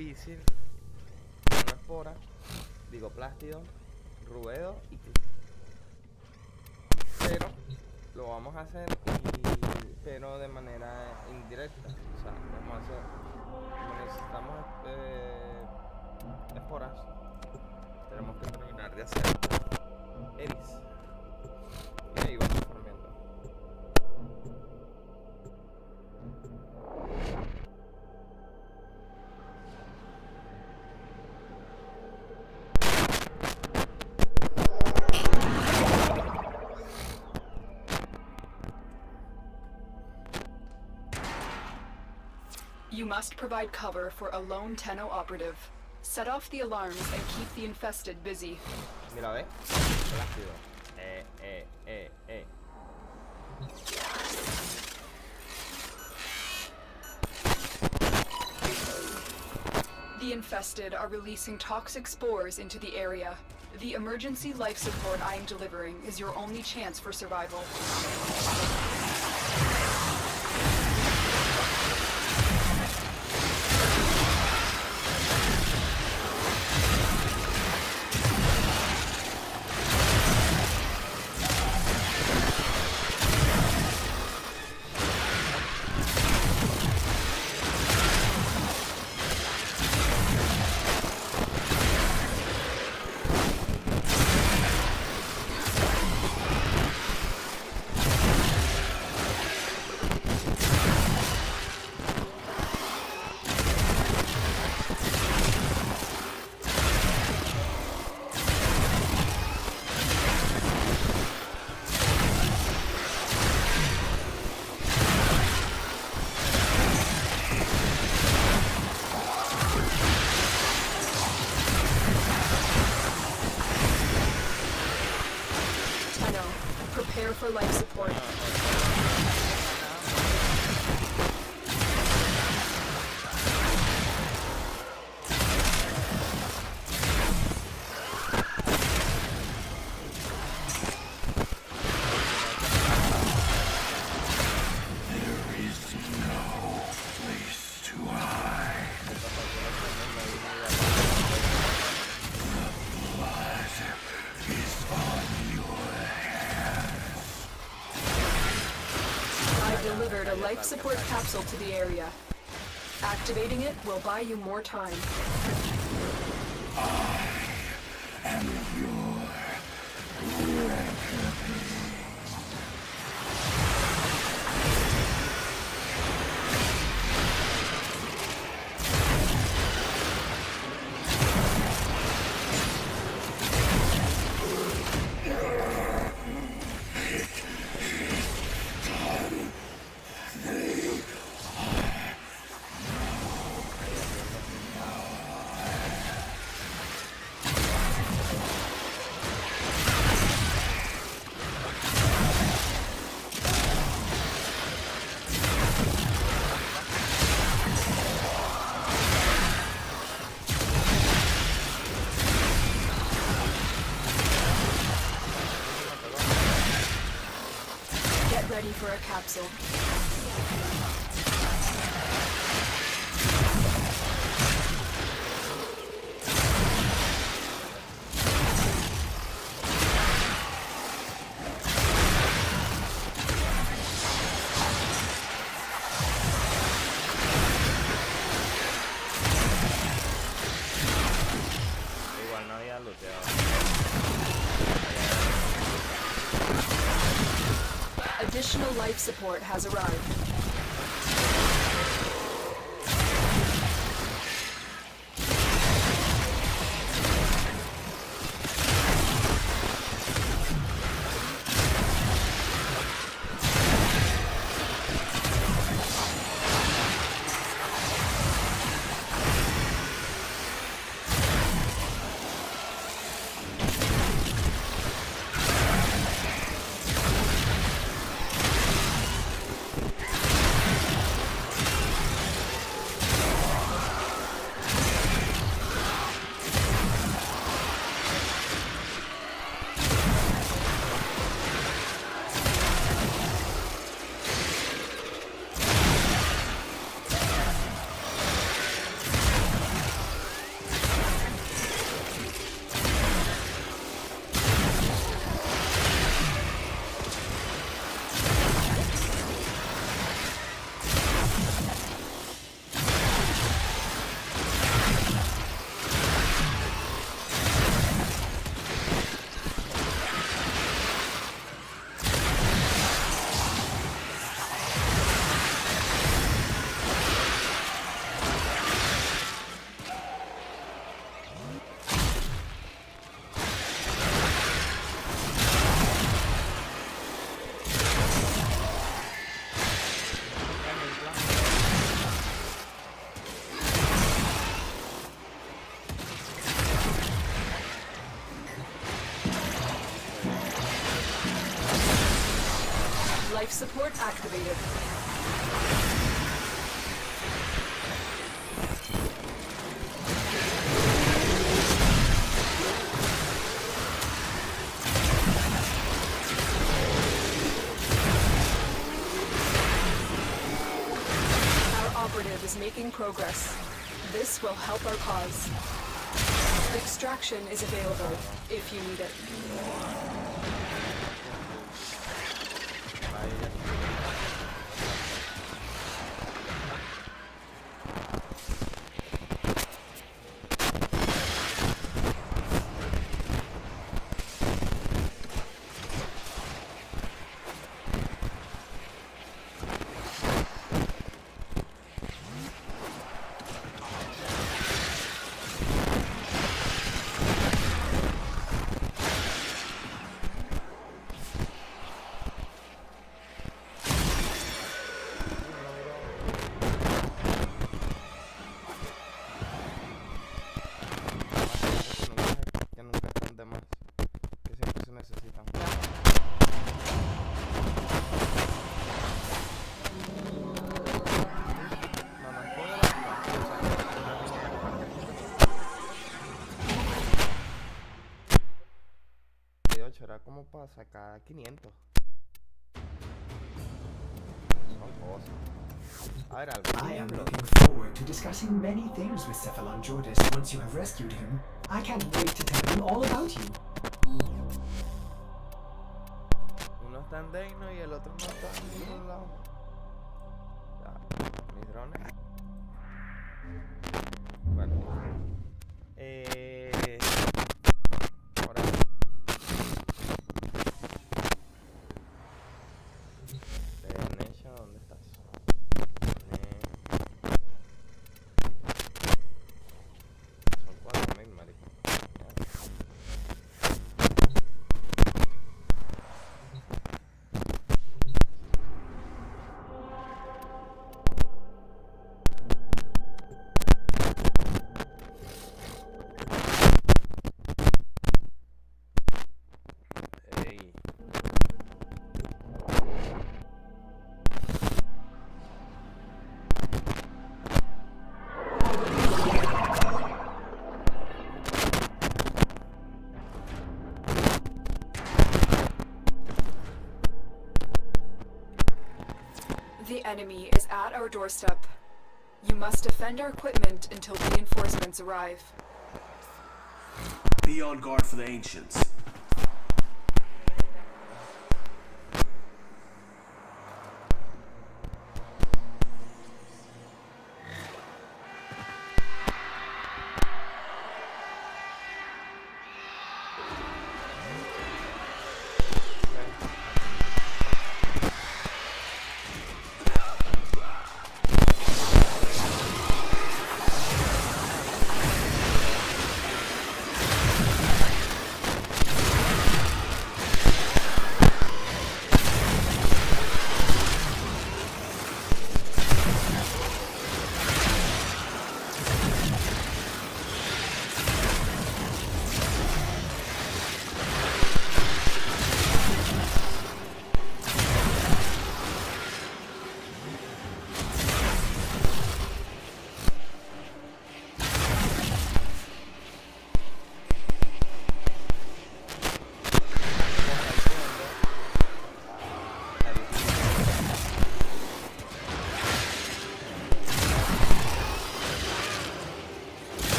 difícil, una espora, digo plástido, ruedo y pero lo vamos a hacer pero de manera indirecta. O sea, vamos a hacer, como necesitamos esporas, tenemos que terminar de hacer edis y ahí vamos formando. You must provide cover for a lone tenno operative. Set off the alarms and keep the infested busy. Mira, ve. Plástido. The infested are releasing toxic spores into the area. The emergency life support I am delivering is your only chance for survival. Prepare for life support. Delivered a life support capsule to the area. Activating it will buy you more time. I am your reckoning. Ready for a capsule. Igual no había looteado. Additional life support has arrived. Life support activated. Our operative is making progress. This will help our cause. Extraction is available if you need it. Era como para sacar 500. Son cosas. A ver, algo. I am looking forward to discussing many things with Cephalon Jordis once you have rescued him. I can't wait to tell you all about you. Uno está en Deino y el otro no está en ningún lado. Ya, mis drones. Bueno. Ahora. Necha, ¿dónde estás? Son 4000, marico. Ey. The enemy is at our doorstep. You must defend our equipment until reinforcements arrive. Be on guard for the ancients.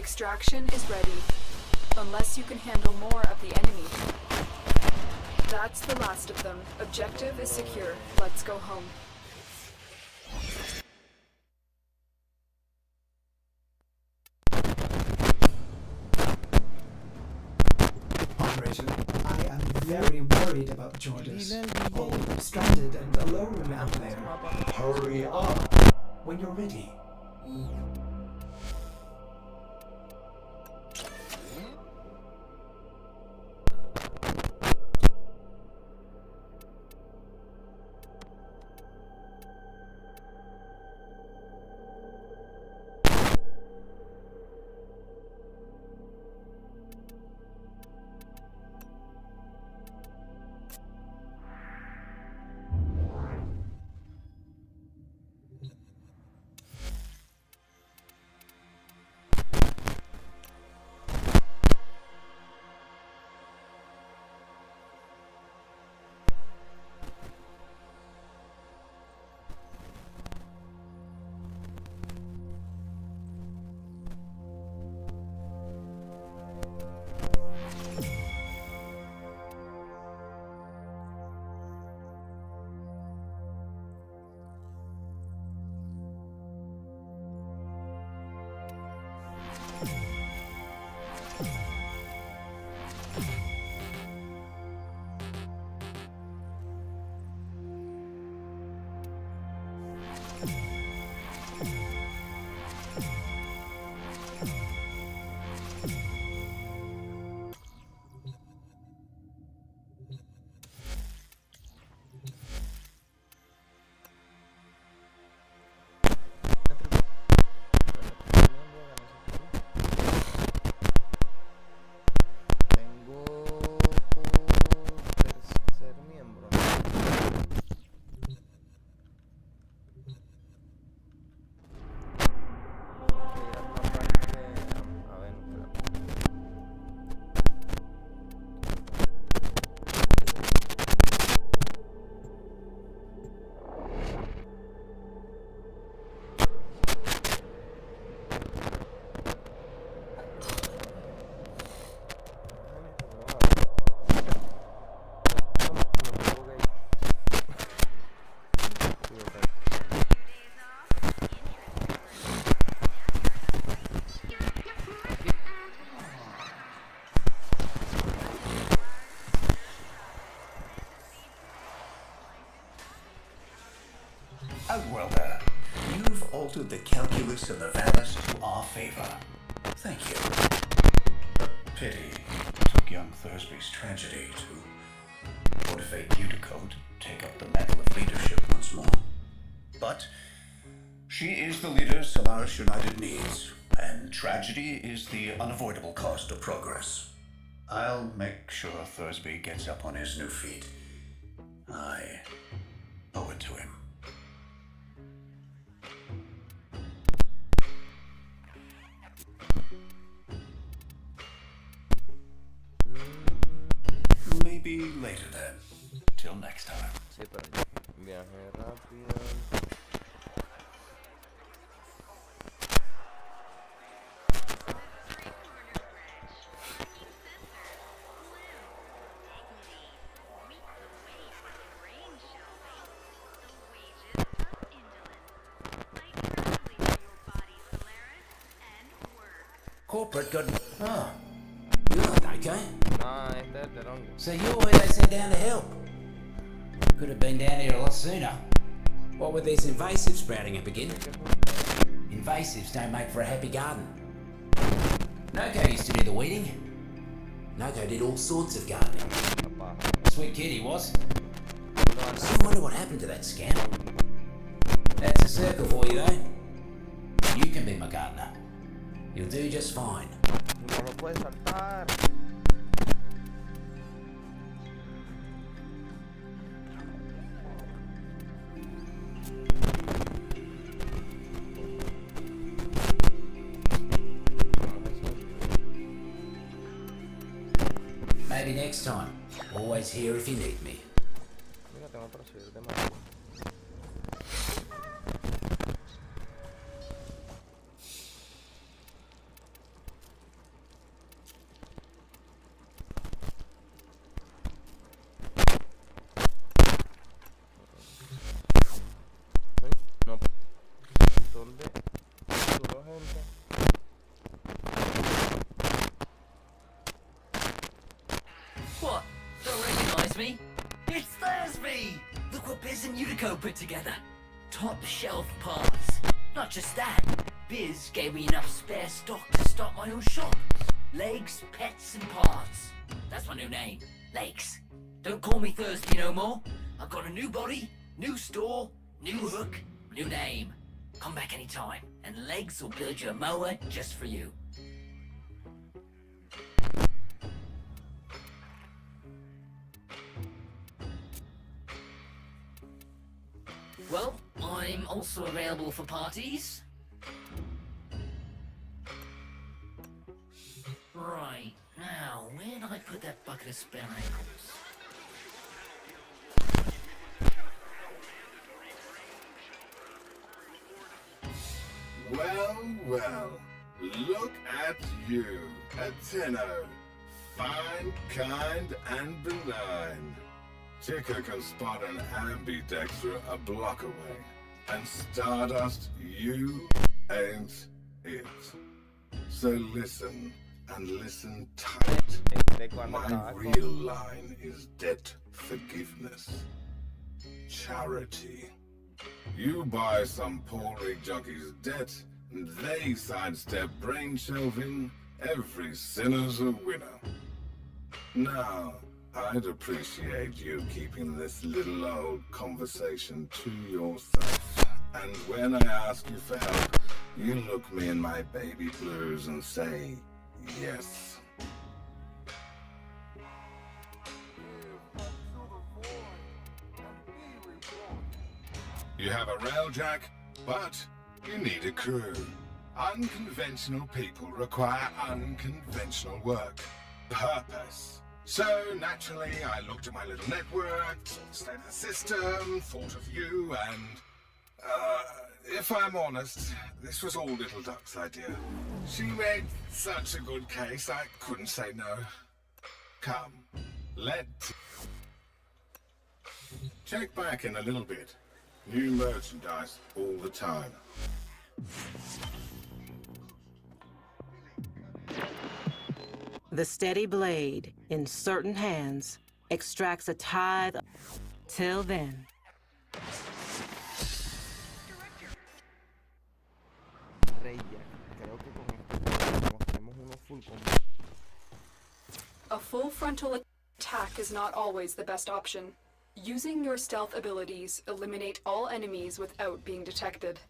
Extraction is ready. Unless you can handle more of the enemy. That's the last of them. Objective is secure. Let's go home. Operation, I am very worried about Jordis. Oh, stranded and alone out there. Hurry up when you're ready. Outworlder, you've altered the calculus of the Valis to our favor. Thank you. A pity it took young Thursby's tragedy to motivate you to go to take up the mantle of leadership once more. But she is the leader Solaris United needs, and tragedy is the unavoidable cost of progress. I'll make sure Thursby gets up on his new feet. I owe it to him. Maybe later then. Till next time. Sí, pero viaje rápido. Corporate got... Oh. You're not okay. No, este es el terón. So you're where they sent down to help. Could have been down here a lot sooner. What with these invasives sprouting up again? Invasives don't make for a happy garden. Noko used to do the weeding. Noko did all sorts of gardening. Sweet kid he was. Still wonder what happened to that scamp. That's a circle for you though. You can be my gardener. You'll do just fine. No lo puedes saltar. Maybe next time. Always here if you need me. Mira, tengo para subir de más. Biz and Unico put together. Top shelf parts. Not just that, Biz gave me enough spare stock to start my own shop. Legs, pets, and parts. That's my new name. Legs. Don't call me Thursby no more. I've got a new body, new store, new hook, new name. Come back anytime, and Legs will build you a mower just for you. Well, I'm also available for parties. Right, now, where did I put that bucket of spare ankles? Well, well, look at you, a tenno. Fine, kind, and benign. Ticker can spot an ambidexter a block away. And Stardust, you ain't it. So listen, and listen tight. De cuando My estaba con- real line is debt forgiveness. Charity. You buy some poor rig jockey's debt, and they sidestep brain shelving. Every sinner's a winner. Now, I'd appreciate you keeping this little old conversation to yourself. And when I ask you for help, you look me in my baby blues and say, yes. You have a railjack, but you need a crew. Unconventional people require unconventional work. Purpose. So naturally, I looked at my little network, saw the state of the system, thought of you, and if I'm honest, this was all Little Duck's idea. She made such a good case, I couldn't say no. Come, check back in a little bit. New merchandise all the time. The steady blade, in certain hands, extracts a tithe. Till then. Reyes. Creo que con esto tenemos uno full combo. A full frontal attack is not always the best option. Using your stealth abilities eliminate all enemies without being detected.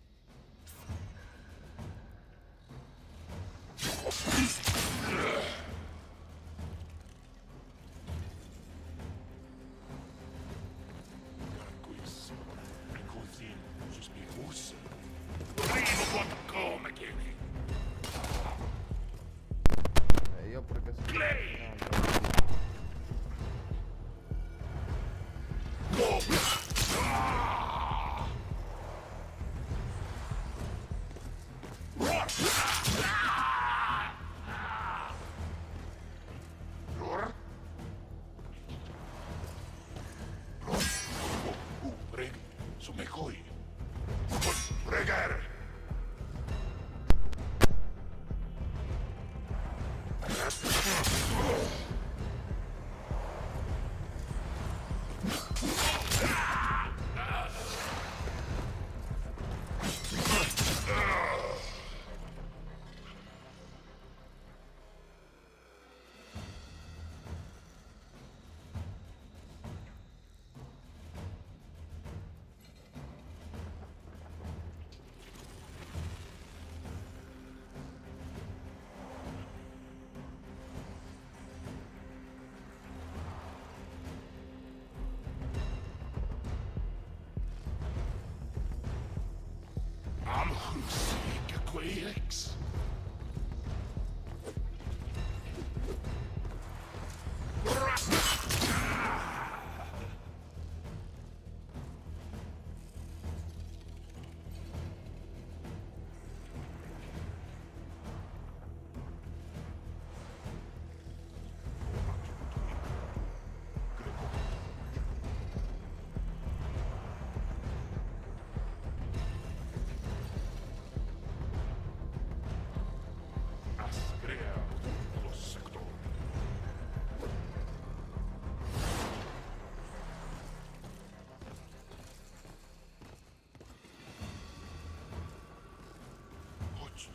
Yo, porque si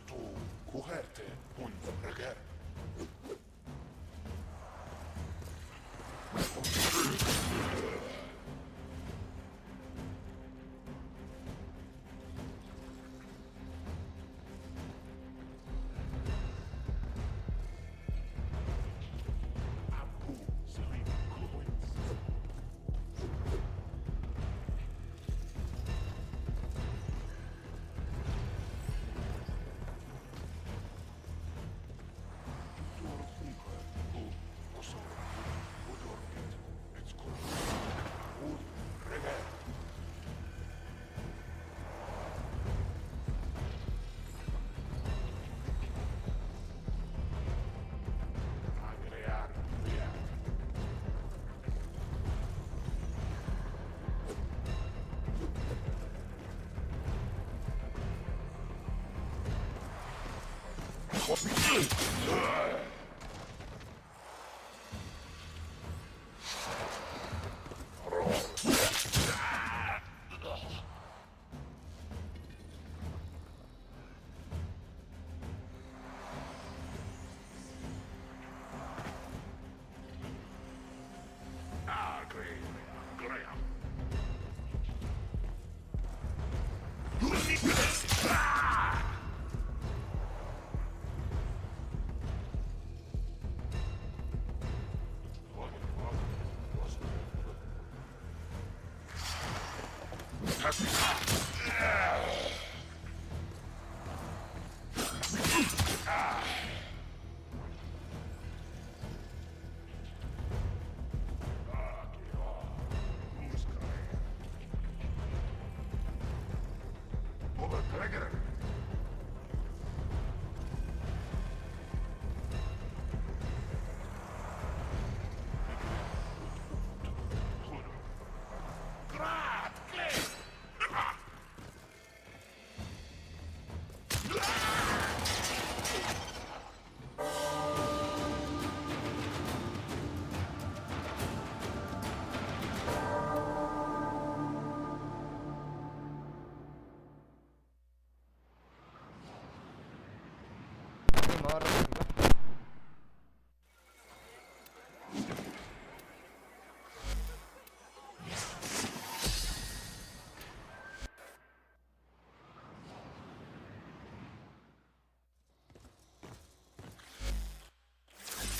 tu cogerte un reguer.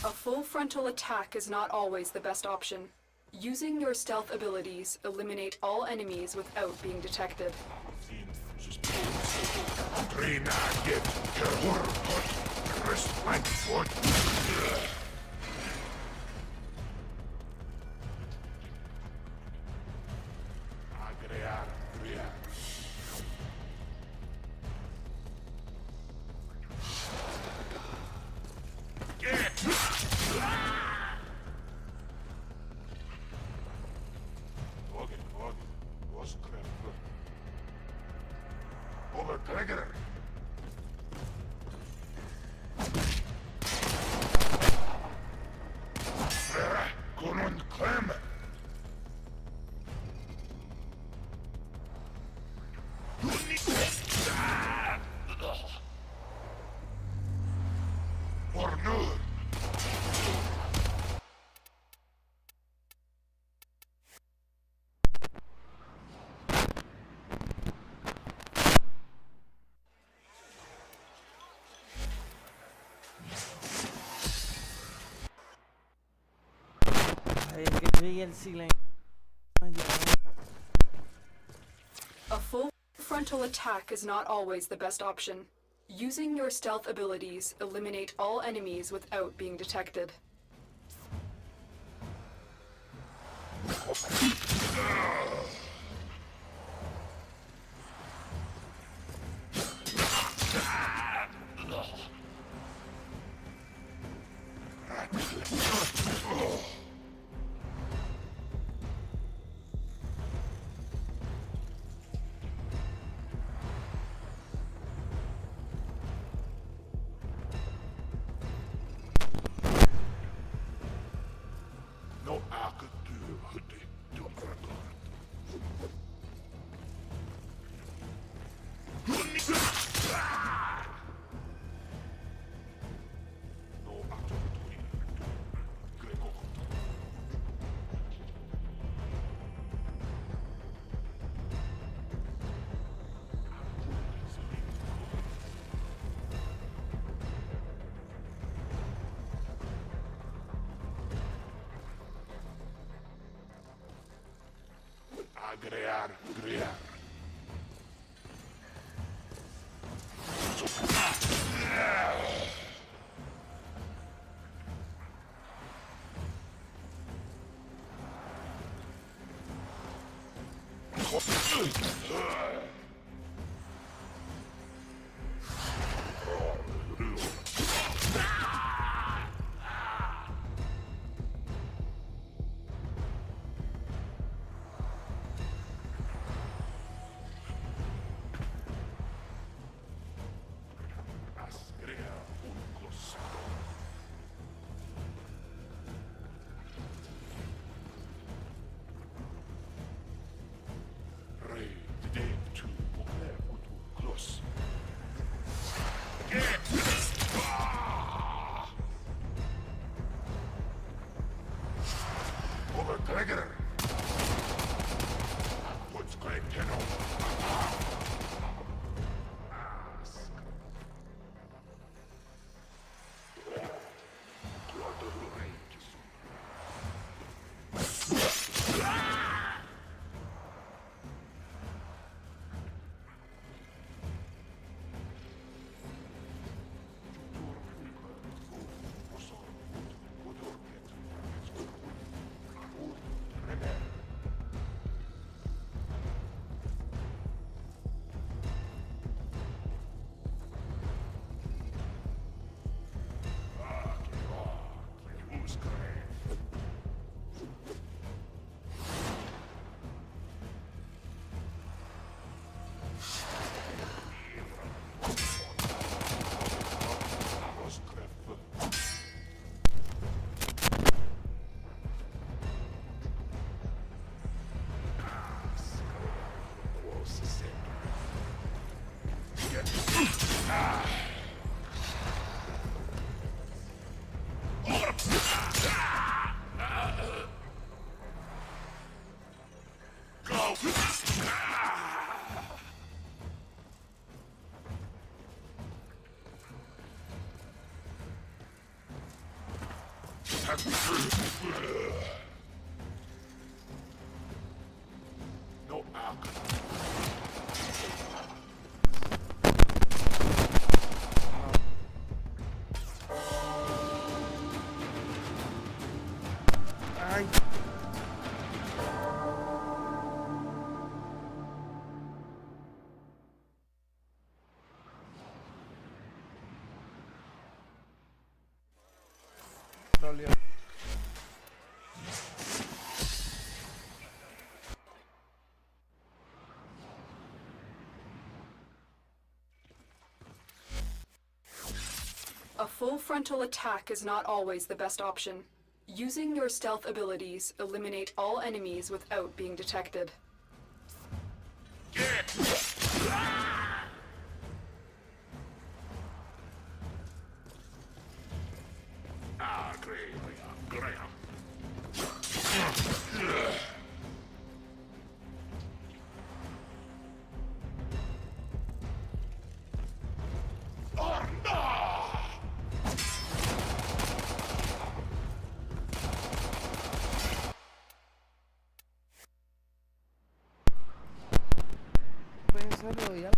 A full frontal attack is not always the best option. Using your stealth abilities, eliminate all enemies without being detected. Ay, es que llegue el silencio. A full frontal attack is not always the best option. Using your stealth abilities, eliminate all enemies without being detected. Grear. Overtrigger! What's great tenno? No alcohol. Ay. Troleo. A full frontal attack is not always the best option. Using your stealth abilities, eliminate all enemies without being detected. Pensarlo ya.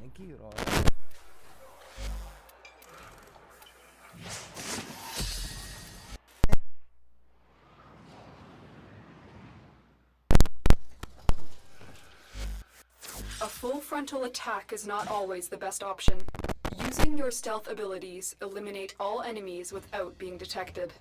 Aquí, bro. A full frontal attack is not always the best option. Using your stealth abilities, eliminate all enemies without being detected.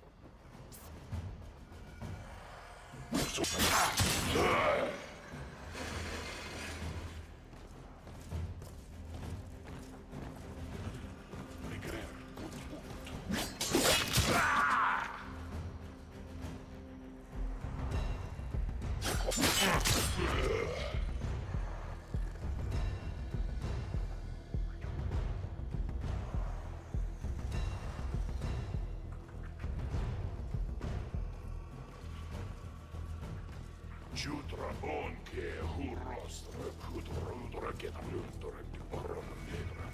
Jutra onke hurrostra kutrudra ketlundra korona negra.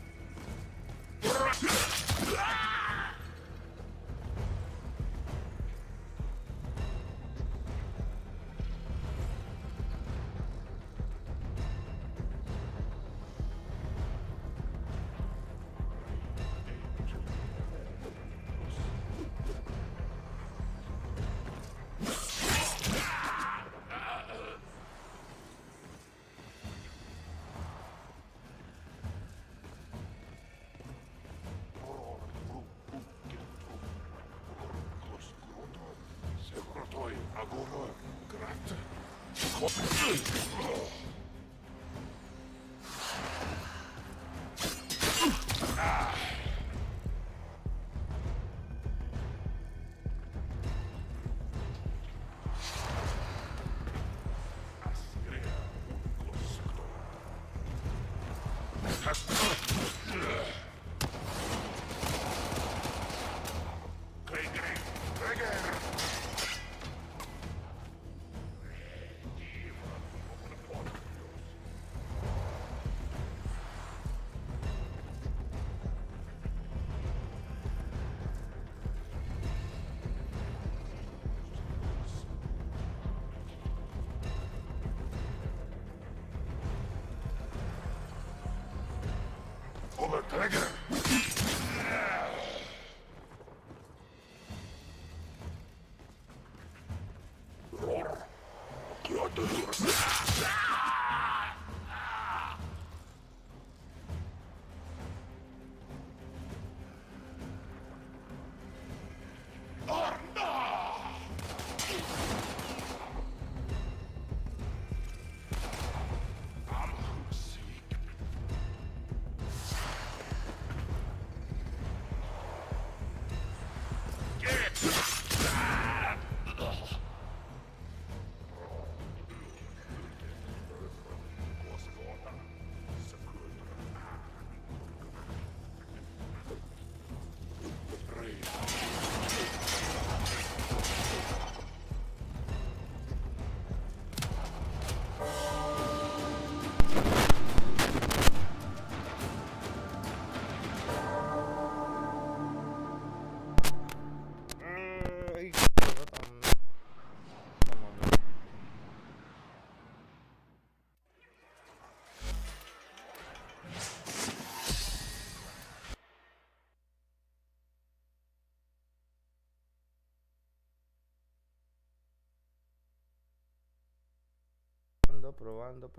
Probando.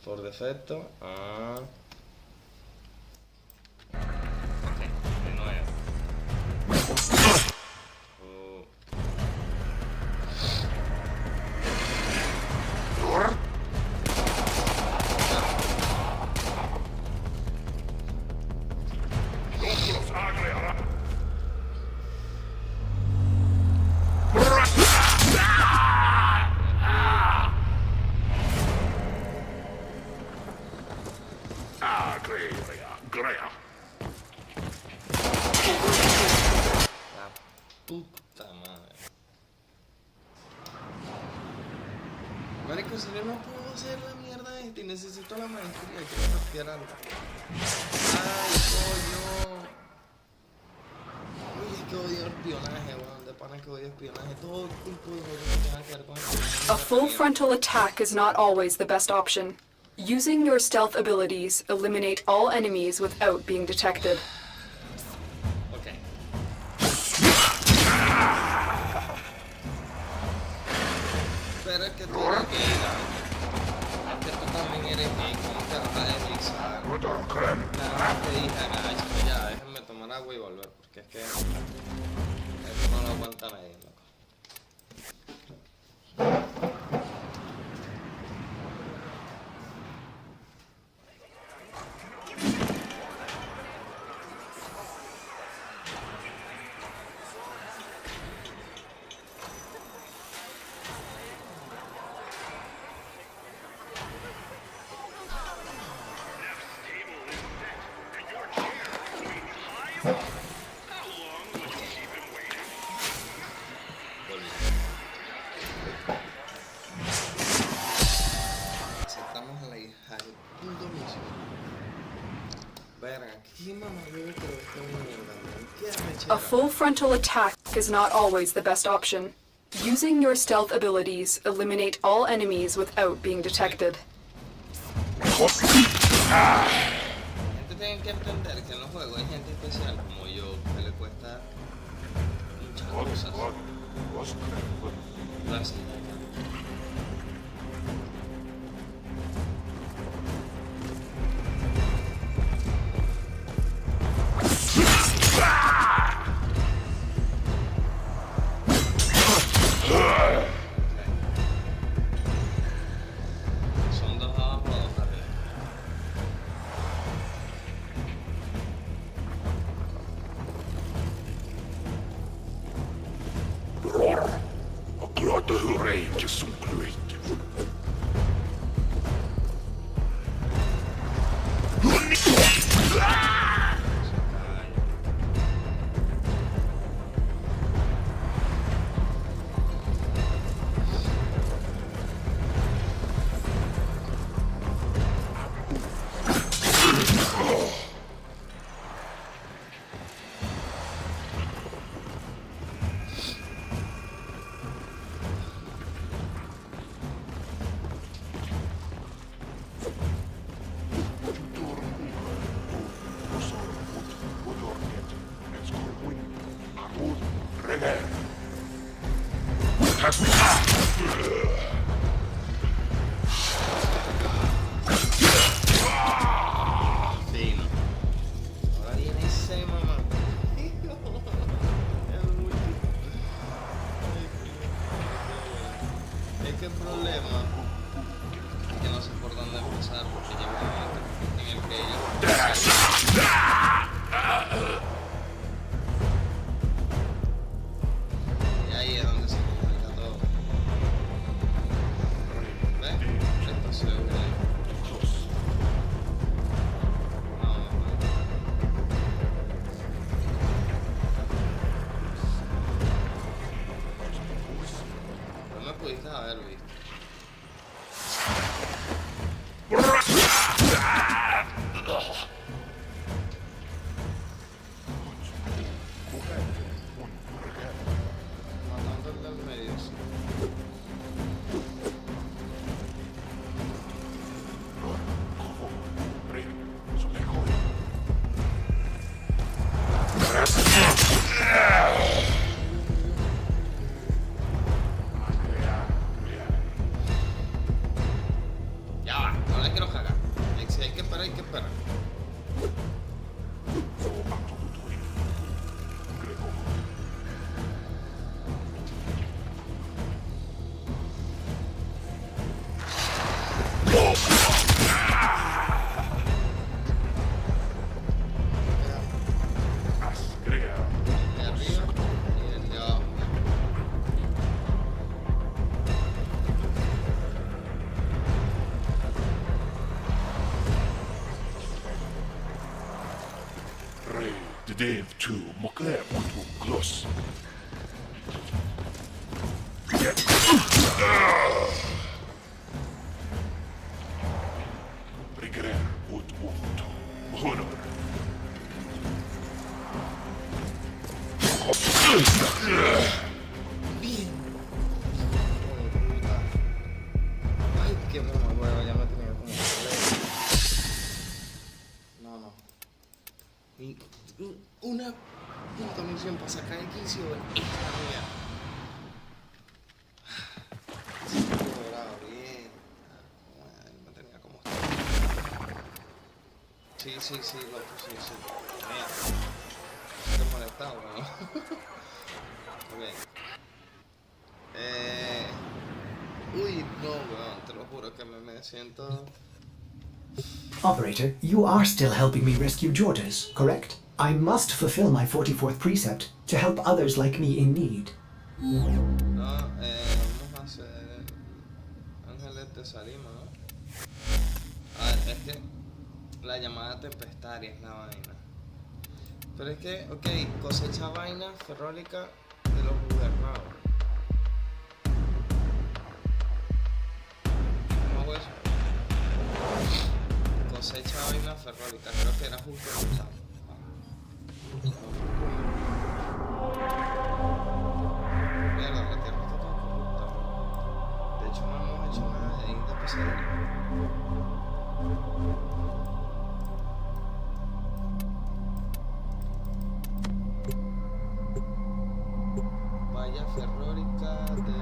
Por defecto. De nuevo. Puta madre. Marico, si yo no puedo hacer la mierda esta y necesito la maestría, quiero rastrear algo. Ay, coño. Uy, es que odio espionaje, weón. De pana que odio espionaje. Todo el tiempo de juego que tenga que ver con espionaje. A full frontal attack is not always the best option. Using your stealth abilities eliminate all enemies without being detected. Pero es que tú eres gay, ¿no? Es que tú también eres gay, ¿cómo te vas a deslizar? Nada más te dije, agáchame ya, déjenme tomar agua y volver, porque es que esto no lo aguanta nadie, loco. Aceptamos a la hija del punto mismo. Verga, qué mamá yo creo que esta mierda, man. Qué A arrechera. full frontal attack is not always the best option. Using your stealth abilities eliminate all enemies without being detected. La gente tiene que entender que en los juegos hay gente especial como yo que le cuesta muchas cosas. Gracias. Son dos abajo, dos arriba. Fino. Ahora viene ese mamá. Es que el problema es que no sé por dónde empezar porque llega un momento en el que y ahí es donde se complica todo. ¿Ves? Esto se ve. No, no me pudiste haber visto. Matando el del medio, sí. Ya va, no la quiero cagar. Si hay que esperar, hay que esperar. El de arriba y el de abajo. Dave to Mokler to Gloss. Rigre ut honor. Bien. Ay, qué mamá huevo, ya me tenía como no. Una puta misión para sacar el quicio en esta mierda. Sí, logrado, bien. Bueno, me tenía como sí, loco, sí. Mierda. Te he molestado, ¿no? Ok. Uy, no, weón, te lo juro que me siento... Operator, you are still helping me rescue Georges, correct? I must fulfill my 44th precept to help others like me in need. No, vamos a hacer... Ángeles de Salima, ¿no? A ver, es que la llamada tempestaria es la vaina. Pero es que, ok, cosecha vaina ferrólica de los gobernados. ¿Cómo hago eso? Cosecha vaina ferrólica ferrovica, creo que era justo el chavo. Mierda, la tierra está tan corrupta. De hecho, no hemos hecho nada de Inda Pesadilla. Valla ferrórica de...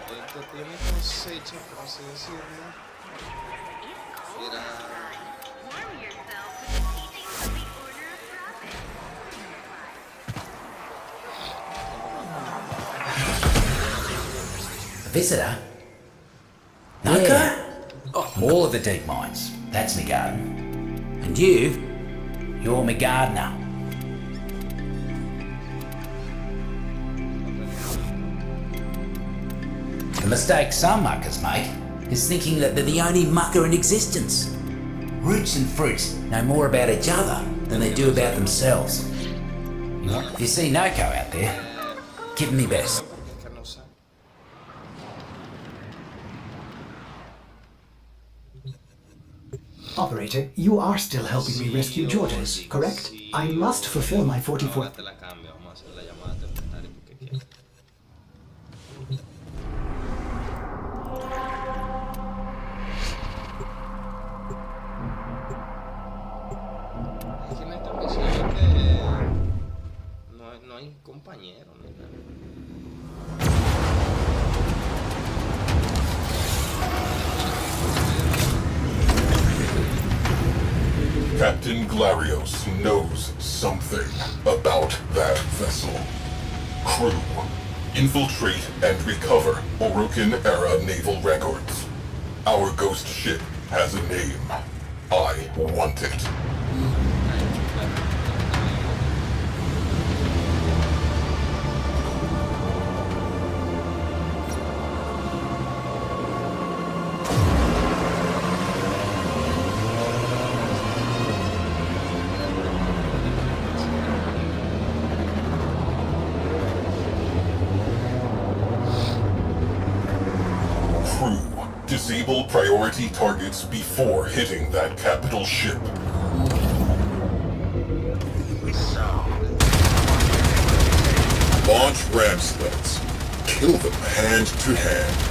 Esto tiene cosecha, por así decirlo. Era... A visitor? Yeah. All of the deep mines. That's me garden. And you're me gardener. The mistake some muckers make is thinking that they're the only mucker in existence. Roots and fruits know more about each other than they do about themselves. If you see Noko out there, give him me best. Operator, you are still helping me rescue Georges, correct? I must fulfill my 44... Te la cambio, vamos a hacer la llamada temporaria porque quiero. Es que en esta misión no hay compañero, no hay nada. Captain Glarios knows something about that vessel. Crew, infiltrate and recover Orokin-era naval records. Our ghost ship has a name. I want it. Disable priority targets before hitting that capital ship. Launch ram sleds. Kill them hand to hand.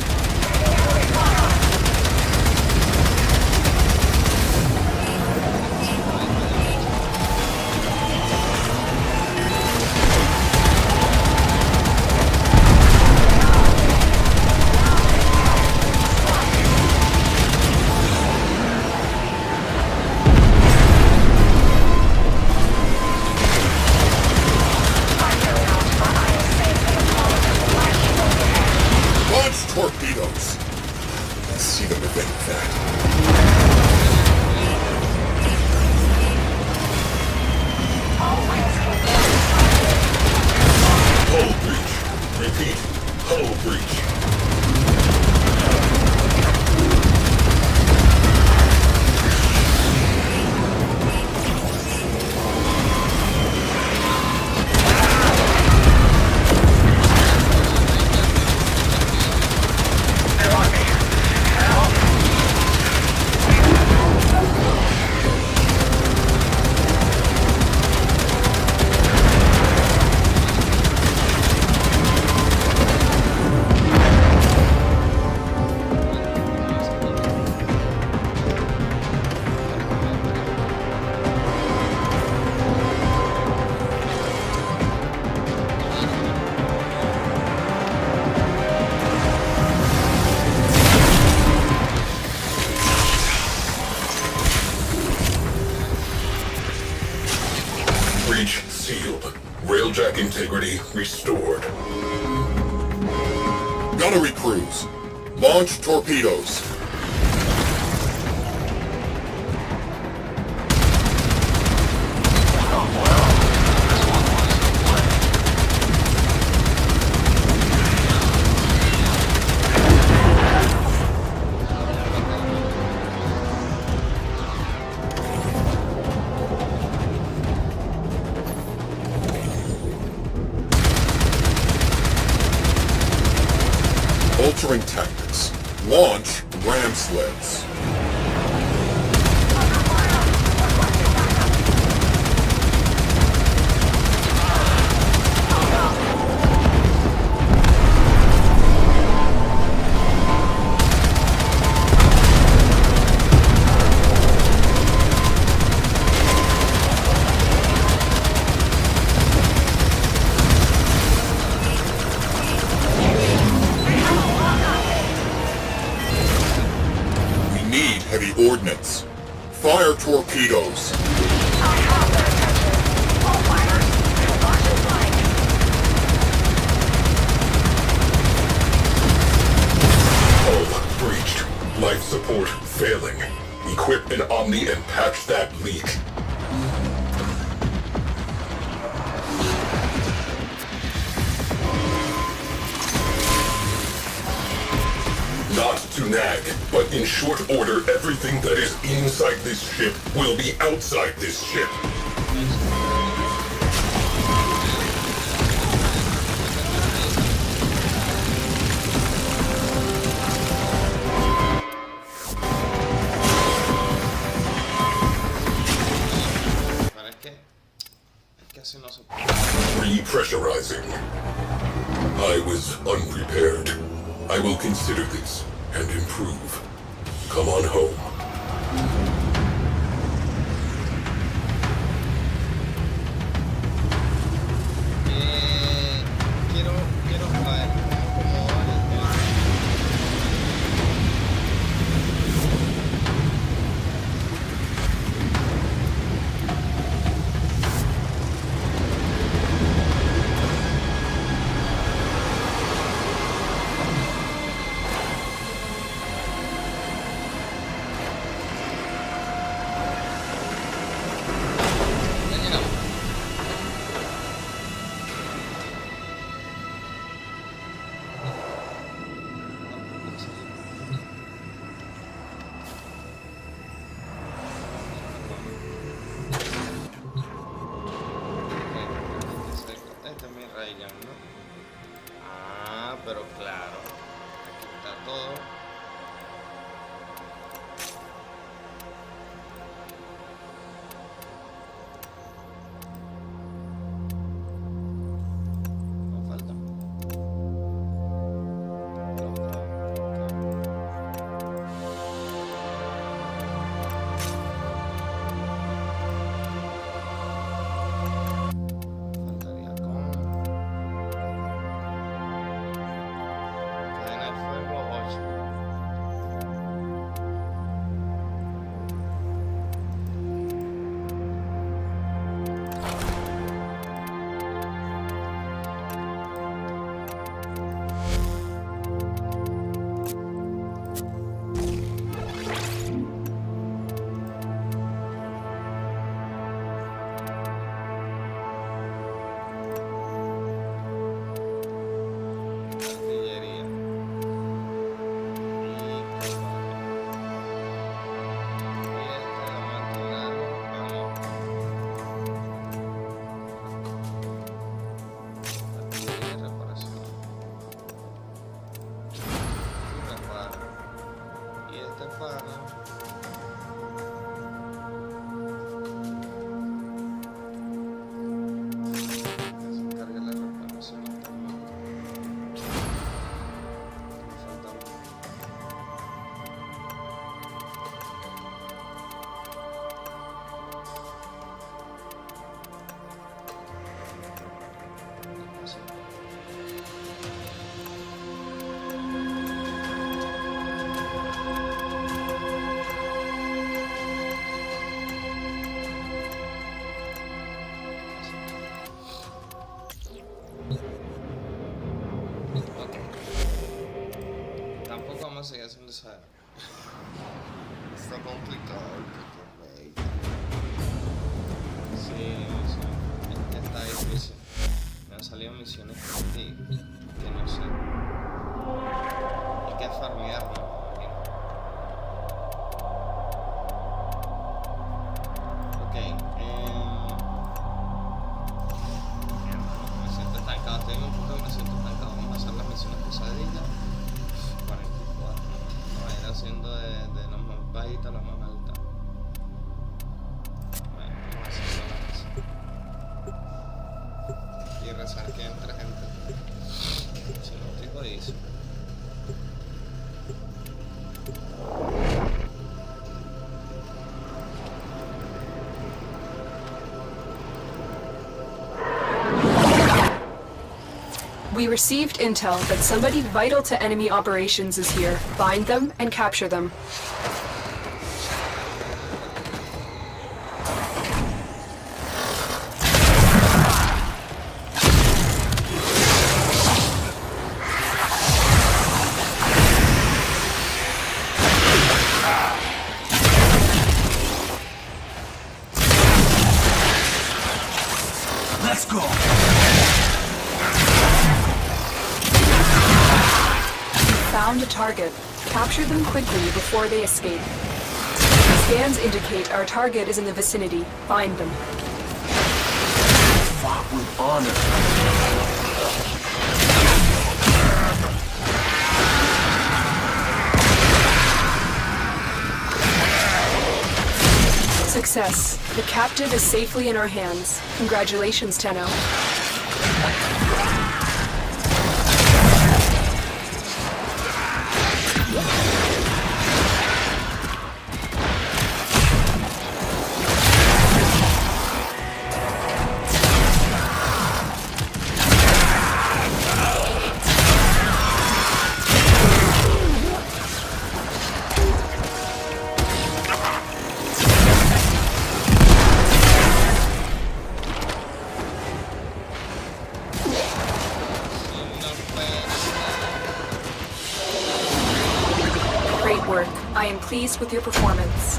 Torpedoes. Let's see them evade that. Hull breach. Repeat. Hull breach. Breach sealed. Railjack integrity restored. Gunnery crews, launch torpedoes. Entering tactics. Launch ram sleds. Heavy ordnance. Fire torpedoes. Hull breached. Life support failing. Equip an Omni and patch that leak. Not to nag, but in short order, everything that is inside this ship will be outside this ship. Repressurizing. I was unprepared. I will consider this and improve. Come on home. Quiero saber cómo va el tema. Este es mi Rayyan, ¿no? Ah, pero claro. Aquí está todo. No falta. Faltaría con cadena de fuego 8. Artillería. Y campana. Y este lo mantenerlo. Vamos. Artillería y reparación. Y repara. Y este para. Que se encargue la reparación también. Falta uno. Así. Ok. Tampoco vamos a seguir haciendo esa. Está complicado el puto rey. Sí. Es que está difícil. Me han salido misiones que no sé. Hay que farmear, ¿no? Ok. Me siento estancado. Estoy en un punto que me siento estancado. Vamos a hacer las misiones pesadillas. We received intel that somebody vital to enemy operations is here. Find them and capture them. Let's go! Found a target. Capture them quickly before they escape. Scans indicate our target is in the vicinity. Find them. Fought with honor. Success. The captive is safely in our hands. Congratulations, Tenno. Great work. I am pleased with your performance.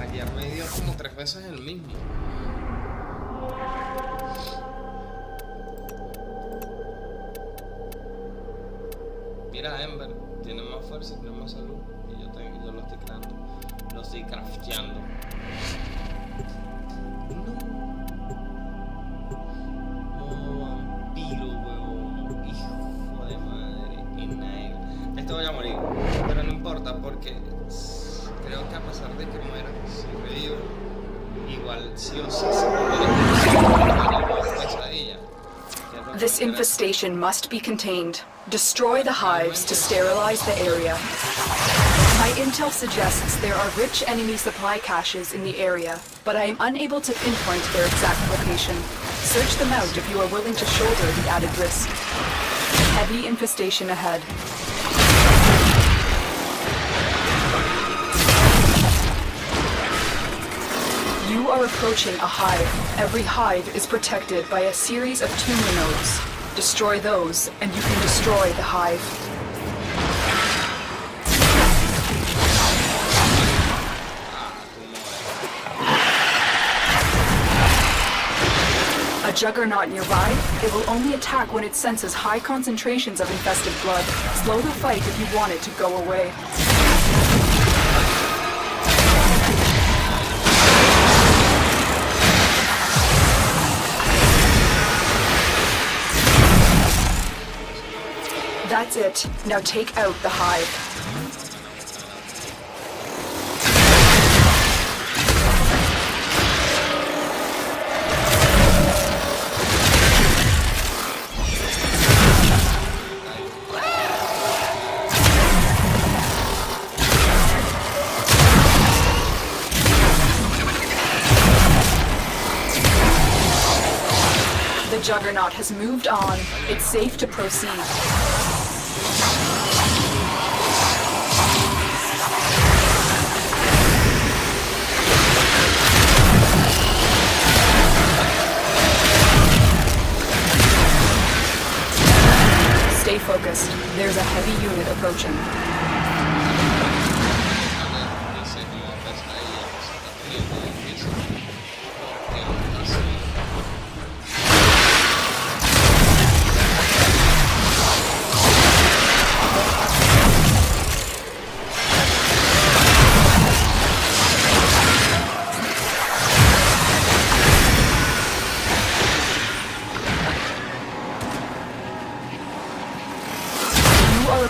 Ayer me dio como 3 veces el mismo. Mira, Ember tiene más fuerza y tiene más salud. Y yo lo estoy creando. Lo estoy crafteando. No. Vampiro, huevón. Hijo de madre. Y nada. Esto voy a morir. Pero no importa porque creo que a pesar de que muera, si revivo, igual sí o sí se puede pesadilla. This infestation must be contained. Destroy the hives to sterilize the area. My intel suggests there are rich enemy supply caches in the area, but I am unable to pinpoint their exact location. Search them out if you are willing to shoulder the added risk. Heavy infestation ahead. You are approaching a hive. Every hive is protected by a series of tumor nodes. Destroy those, and you can destroy the hive. A juggernaut nearby? It will only attack when it senses high concentrations of infested blood. Slow the fight if you want it to go away. That's it. Now take out the hive. The juggernaut has moved on. It's safe to proceed. Stay focused. There's a heavy unit approaching.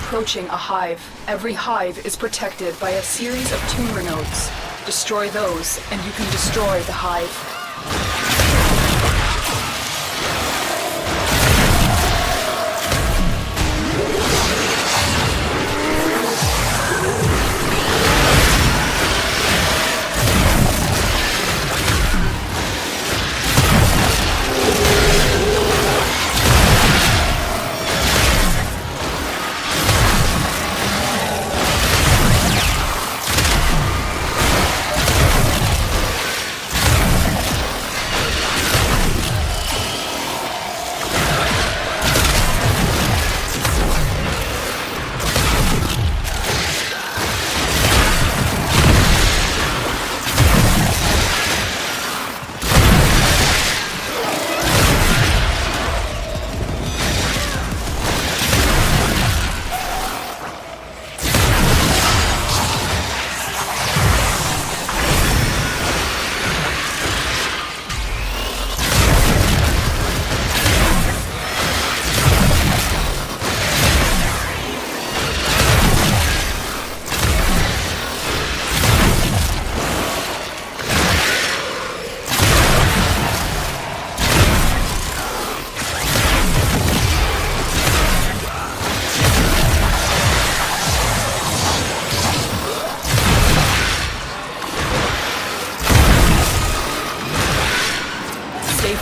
Approaching a hive. Every hive is protected by a series of tumor nodes. Destroy those, and you can destroy the hive.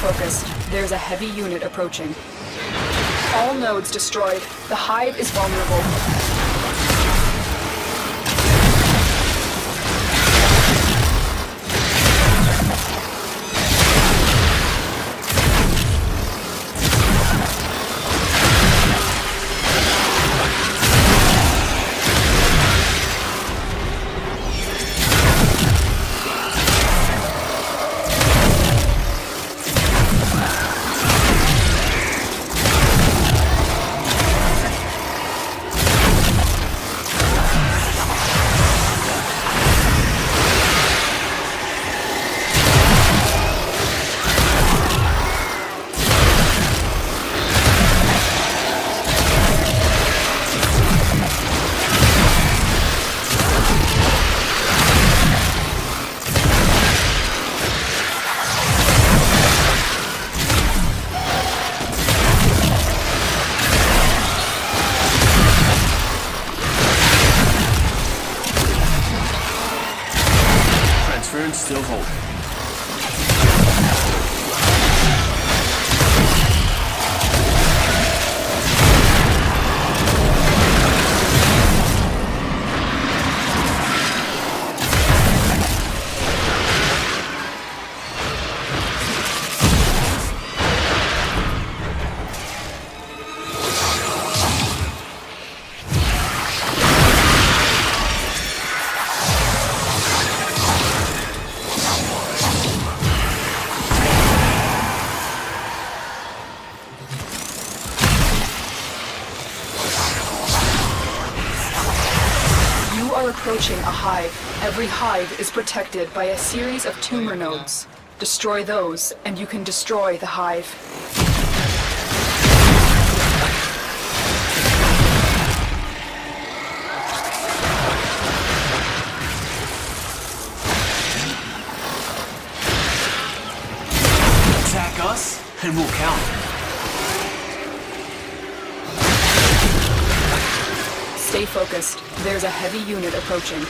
focused. There's a heavy unit approaching. All nodes destroyed. The hive is vulnerable. Transference still holding. Approaching a hive. Every hive is protected by a series of tumor nodes. Destroy those, and you can destroy the hive. Attack us, and we'll counter. Stay focused. There's a heavy unit approaching.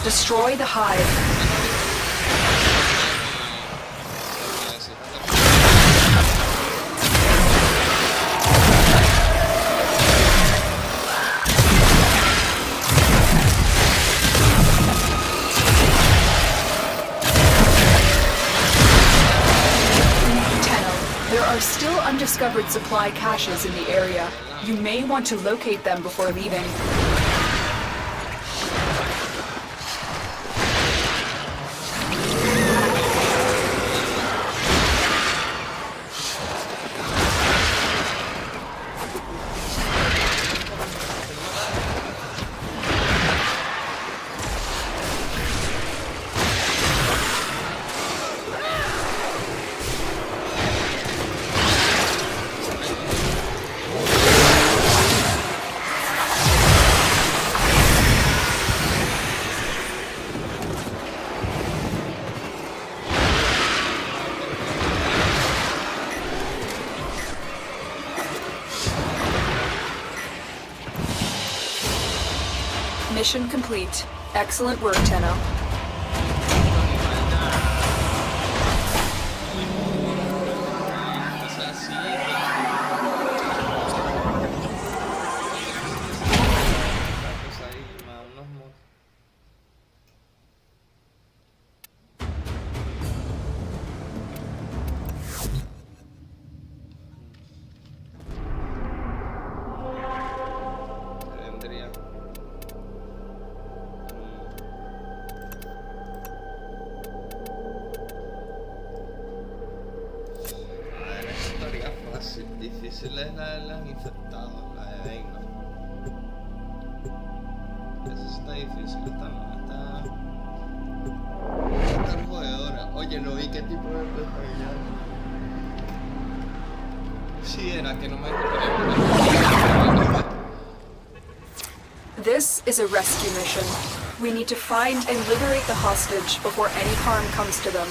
Destroy the hive. Tenno, there are still undiscovered supply caches in the area. You may want to locate them before leaving. Mission complete. Excellent work, Tenno. Difícil es la de los infectados, la de Reino. Eso está difícil, esta no, está jodedora. Oye, no vi qué tipo de pesadilla. Sí, era que no me esperaba. This is a rescue mission. We need to find and liberate the hostage before any harm comes to them.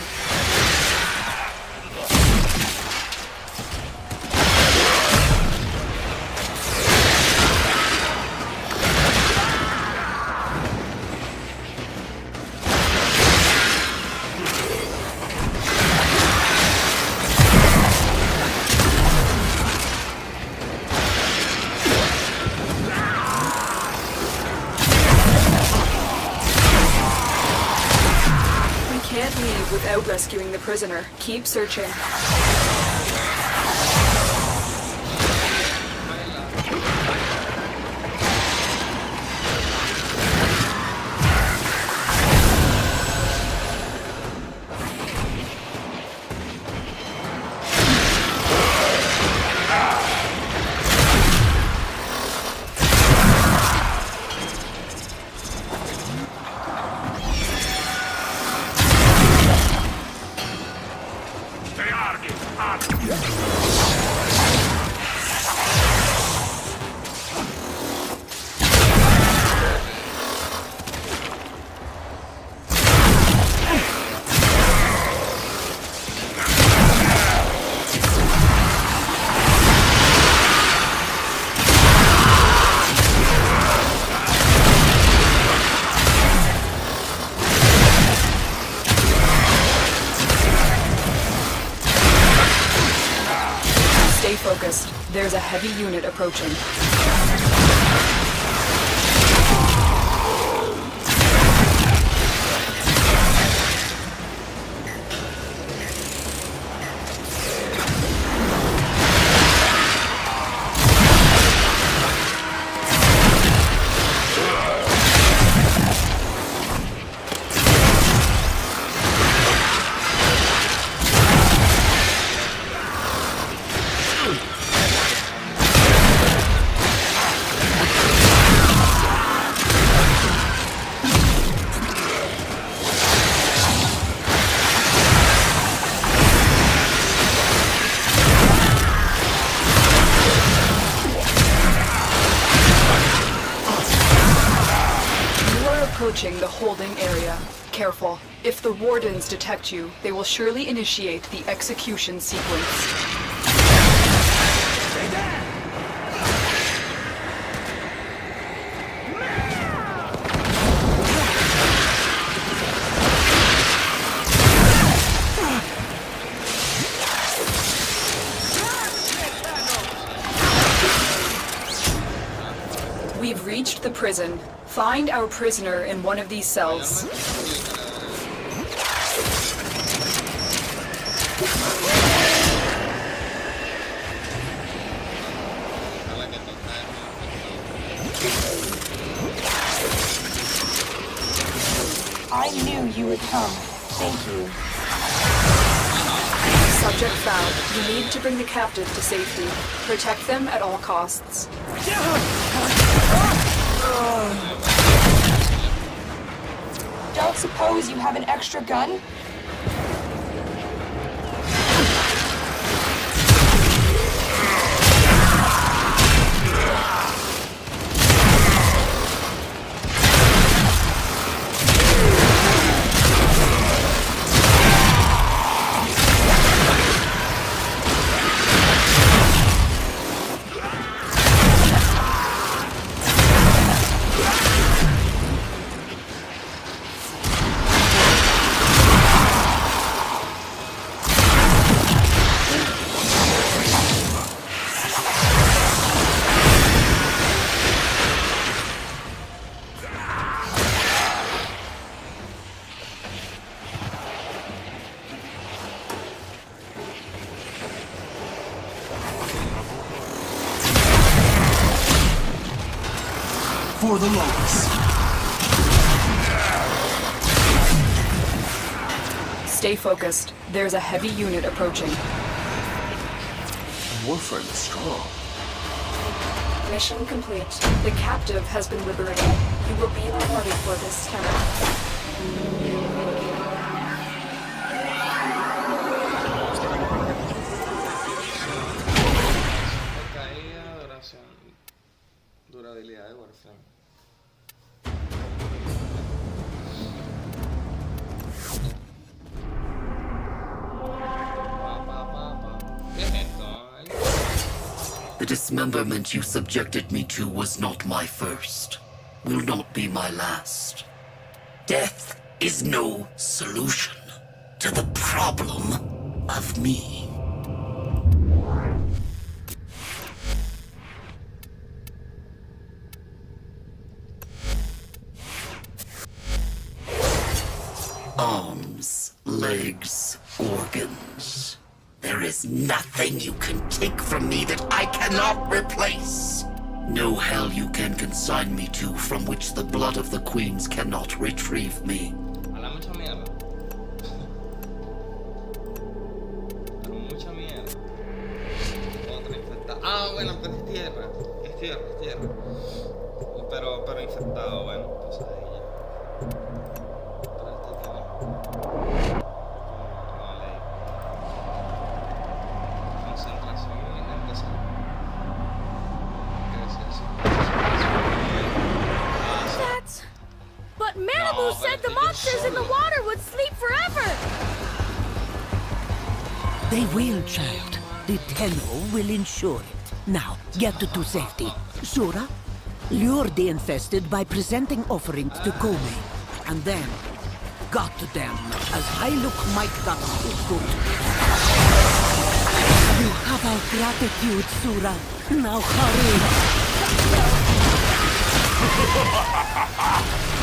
Without rescuing the prisoner. Keep searching. Stay focused. There's a heavy unit approaching. Approaching the holding area. Careful. If the wardens detect you, they will surely initiate the execution sequence. We've reached the prison. Find our prisoner in one of these cells. I knew you would come. Thank you. Subject found. You need to bring the captive to safety. Protect them at all costs. Don't suppose you have an extra gun? For the locals. Stay focused. There's a heavy unit approaching. Warframe is strong. Mission complete. The captive has been liberated. You will be rewarded for this, tenno. Caída, duración, durabilidad de Warframe. ¿Qué es esto? The dismemberment you subjected me to was not my first. Will not be my last. Death is no solution to the problem of me. Arms, legs, organs. There is nothing you can take from me that I cannot replace. No hell you can consign me to from which the blood of the queens cannot retrieve me. Habla mucha mierda. Pero mucha mierda. Otra infectada. Ah, bueno, pero es tierra. Es tierra, es tierra. Pero infectado, bueno, pues ahí ya. Pero este tiene. No leí. Concentración inminente salud. ¿Qué es eso? That's... But Marabou said the monsters in the water would sleep forever! They will, child. The tenno will ensure it. Now, get to safety. Sura, lure the infested by presenting offerings to Kome. And then, gut them as Hailuk might gut Uskut. You have our gratitude, Sura. Now hurry.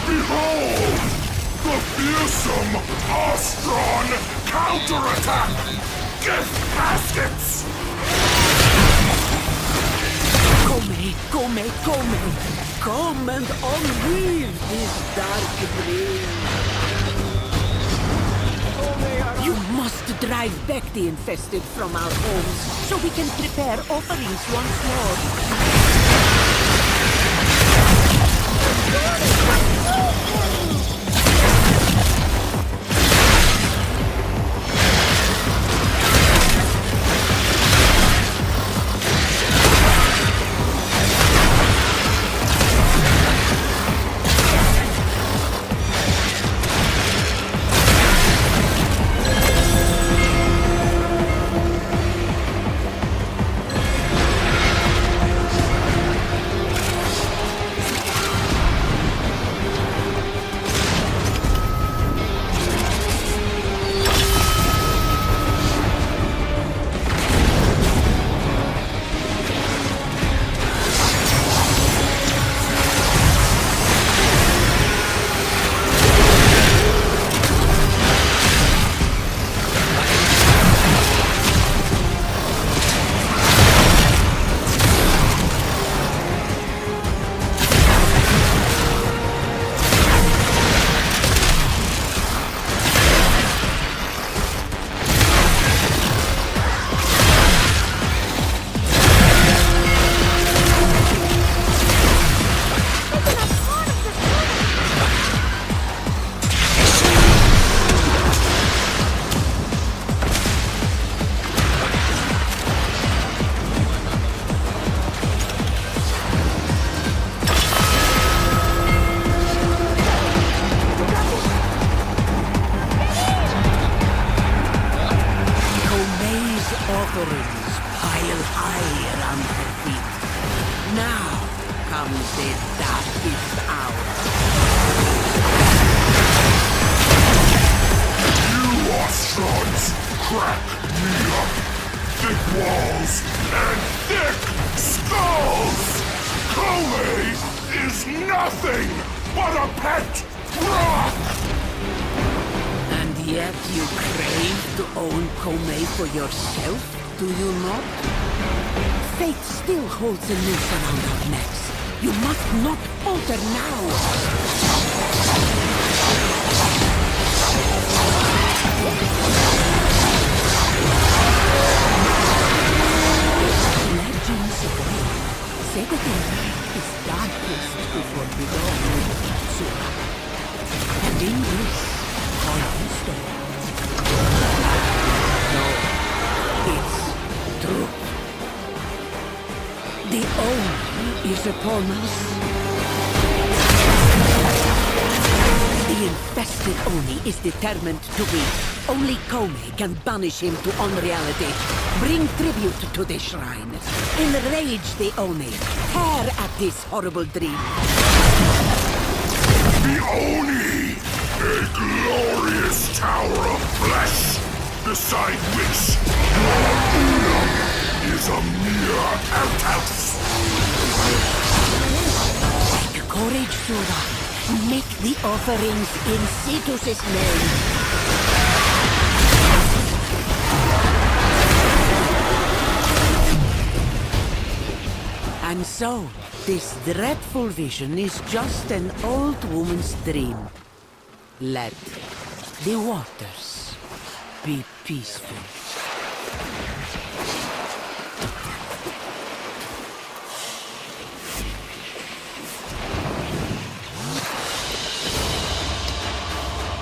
Behold! The fearsome Ostron counterattack! Gift baskets! Come! Come and unweave this dark brain. You must drive back the infested from our homes, so we can prepare offerings once more. Offerings pile high around her feet. Now comes the darkest hour. You Ostrons crack me up! Thick walls and thick skulls! Kome is nothing but a pet rock! And yet you crave to own Kome for yourself, do you not? Fate still holds a noose around our necks. You must not falter now! Legends reign. sedative is darkest before the dawn, Sora. And in this, all you stand. No, it's true. The Oni is upon us. The infested Oni is determined to win. Only Kome can banish him to unreality. Bring tribute to the shrine. Enrage the Oni. Tear at this horrible dream. The Oni! A glorious tower of flesh, beside which is a mere outhouse. Take courage, Sora. Make the offerings in Cetus's name. And so, this dreadful vision is just an old woman's dream. Let the waters be peaceful.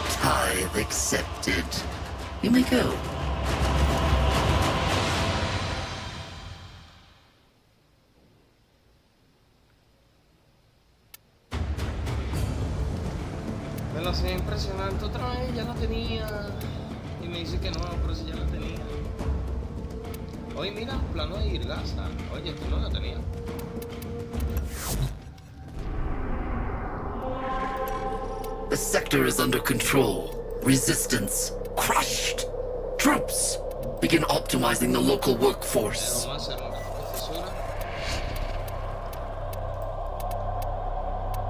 Tithe accepted. You may go. Me lo impresionante otra vez, ya la tenía. Y me dice que no, pero si ya la tenía. Oye, mira, plano de Irgasa. Oye, tú no la tenías. The sector is under control. Resistance crushed. Troops, begin optimizing the local workforce. Vamos a hacer una profesora.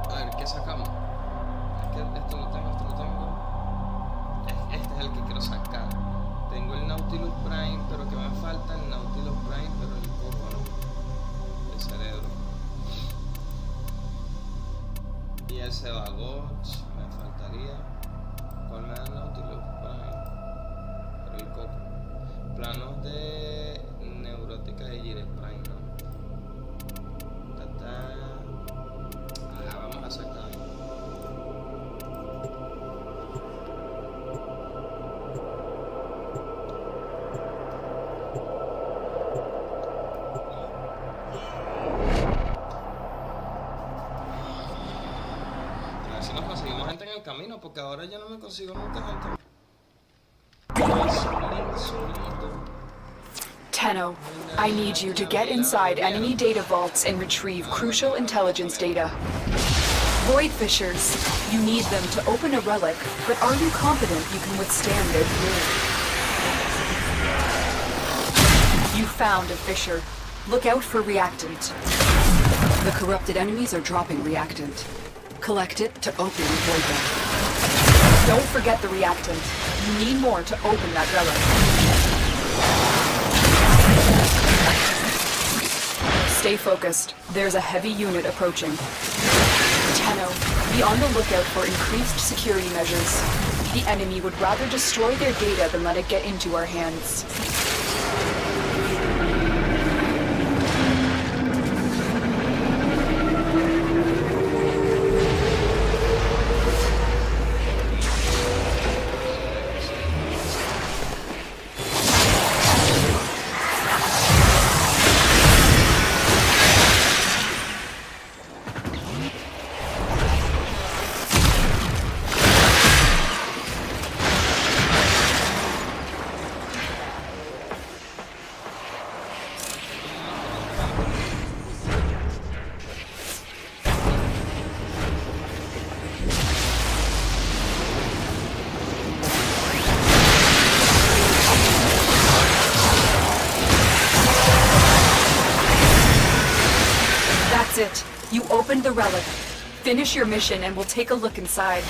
A ver, ¿qué sacamos? Es que esto lo tengo, esto lo tengo. Este es el que quiero sacar. Tengo el Nautilus Prime, pero que me falta el Nautilus Prime, pero el cojo no. El cerebro. Y el Sebagoch me faltaría. ¿Cuál me da el Nautilus Prime? Pero el coco. Planos de neurótica de Gire Prime, ¿no? Vamos a sacar. A ver si nos conseguimos gente en el camino, porque ahora ya no me consigo nunca gente. Tenno, I need you to get inside enemy data vaults and retrieve crucial intelligence data. Void Fissures, you need them to open a relic, but are you confident you can withstand their fury? You found a fissure. Look out for reactant. The corrupted enemies are dropping reactant. Collect it to open the void vault. Don't forget the reactant. You need more to open that relic. Stay focused. There's a heavy unit approaching. Tenno, be on the lookout for increased security measures. The enemy would rather destroy their data than let it get into our hands. That's it. You opened the relic. Finish your mission and we'll take a look inside.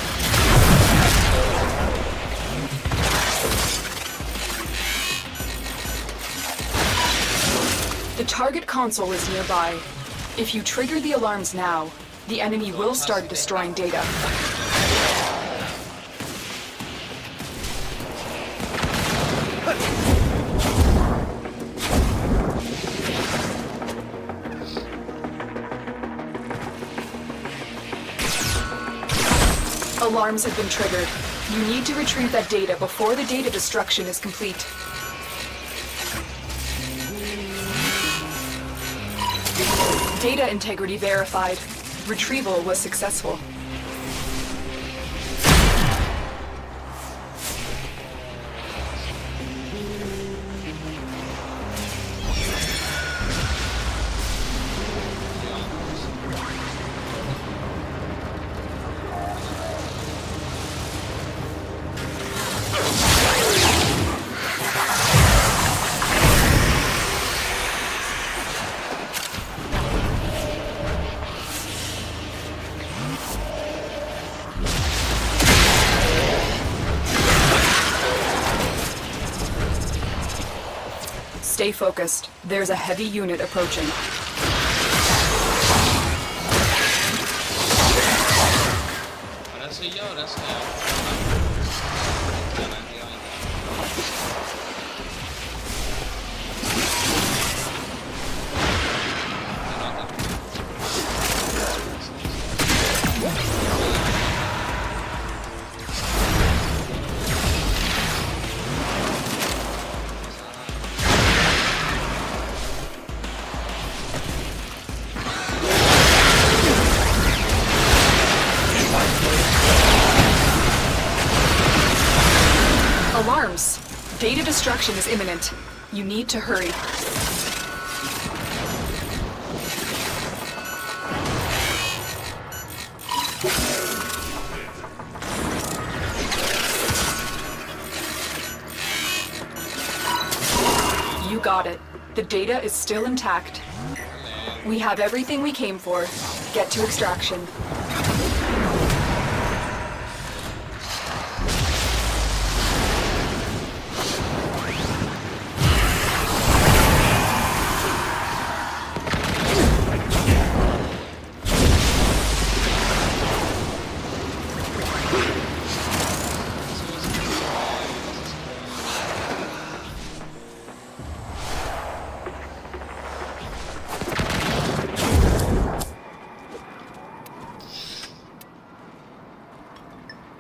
The target console is nearby. If you trigger the alarms now, the enemy will start destroying data. Alarms have been triggered. You need to retrieve that data before the data destruction is complete. Data integrity verified. Retrieval was successful. Stay focused. There's a heavy unit approaching. Ahora soy yo, ahora soy yo. Alarms! Data destruction is imminent. You need to hurry. You got it. The data is still intact. We have everything we came for. Get to extraction.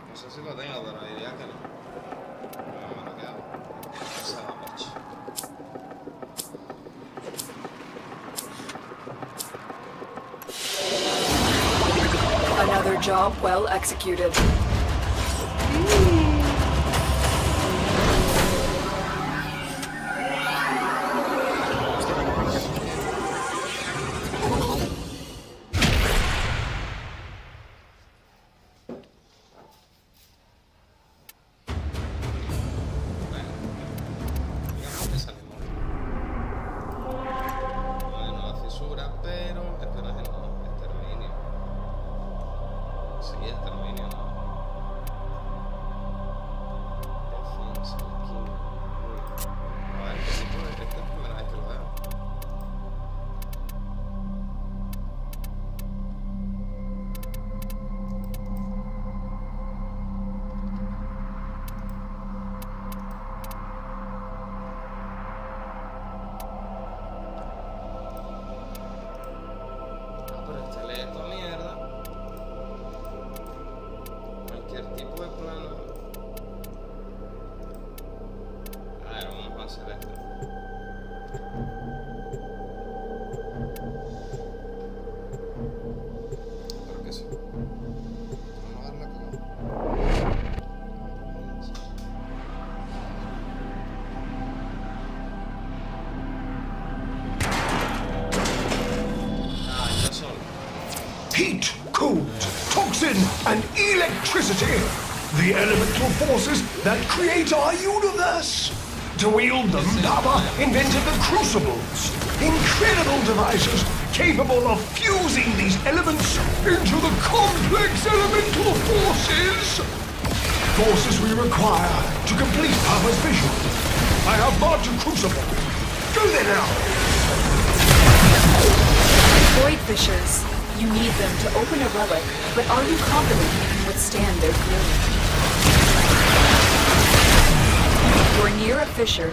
No sé si lo tengo, pero diría que no. No me lo quedo. Se va, pocho. Another job well executed. Digamos que salimos. No hay nueva fisura, pero espera que no, exterminio. Sí, exterminio no. Defensa, química. A ver, ¿qué tipo de esta es la primera vez que lo veo? Ah, pero este lee esta mierda. Cualquier tipo de plano. A ver, vamos a hacer esto. Creo que sí. Vamos a darle acá. Ah, ya solo. Heat, cold, toxin, and electricity. The elemental forces that create our universe. To wield them, Baba invented the crucibles. Incredible devices capable of fusing these elements into the complex elemental forces. Forces we require to complete Baba's vision. I have marked a crucible. Go there now. Void fissures. You need them to open a relic, but are you confident you can withstand their fury? You're near a fissure.